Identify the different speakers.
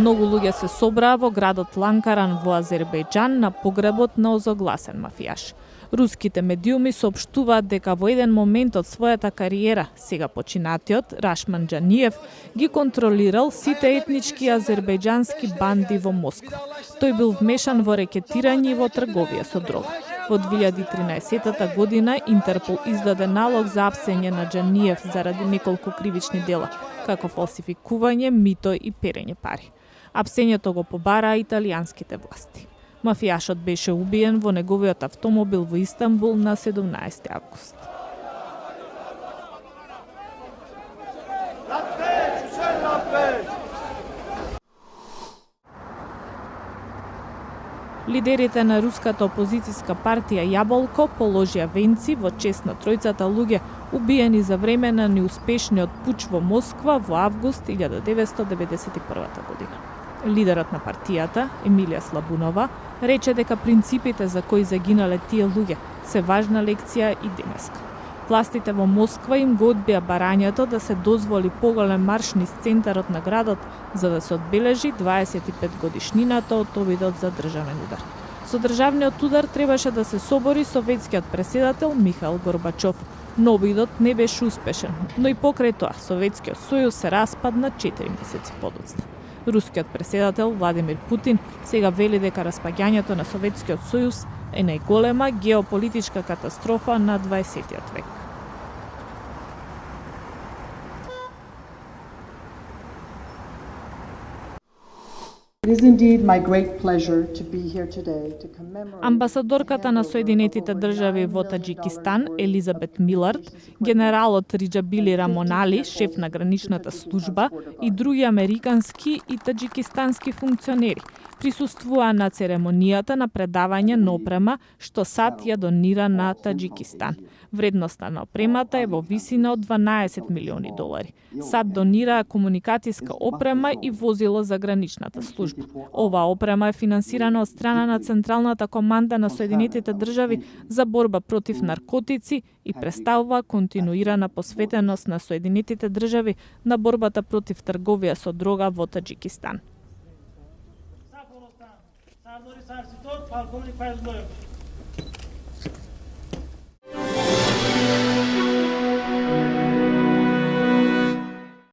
Speaker 1: Многу луѓе се собраа во градот Ланкаран во Азербејџан на погребот на озогласен мафијаш. Руските медиуми соопштуваат дека во еден момент од својата кариера, сега починатиот Рашман Џаниев ги контролирал сите етнички азербејџански банди во Москва. Тој бил вмешан во рекетирање и во трговија со дрога. Во 2013 година Интерпол издаде налог за апсење на Џаниев заради неколку кривични дела, како фалсификување, мито и перење пари. Апсењето го побараа италијанските власти. Мафијашот беше убиен во неговиот автомобил во Истанбул на 17 август. Лидерите на руската опозицијска партија Јаболко положија венци во чест на тројцата луѓе убиени за време на неуспешниот пуч во Москва во август 1991 година. Лидерот на партијата, Емилија Слабунова, рече дека принципите за кои загинале тие луѓе се важна лекција и денеска. Властите во Москва им го одбија барањето да се дозволи поголем марш низ центарот на градот за да се одбележи 25 годишнината од обидот за државен удар. Со државниот удар требаше да се собори советскиот преседател Михаил Горбачов, но обидот не беше успешен, но и покрај тоа Советскиот сојуз се распадна 4 месеци подоцна. Рускиот преседател Владимир Путин сега вели дека распаѓањето на Советскиот сојуз е најголема геополитичка катастрофа на 20 век. Амбасадорката на Соединетите држави во Таџикистан Елизабет Милард, генералот Риџабили Рамонали, шеф на граничната служба и други американски и таџикистански функционери присуствуваа на церемонијата на предавање на опрема што САД ја донира на Таџикистан. Вредноста на опремата е во висина од $12 милиони. САД донира комуникацијска опрема и возило за граничната служба. Оваа опрема е финансирана од страна на Централната команда на Соединетите држави за борба против наркотици и представува континуирана посветеност на Соединетите држави на борбата против трговија со дрога во Таџикистан.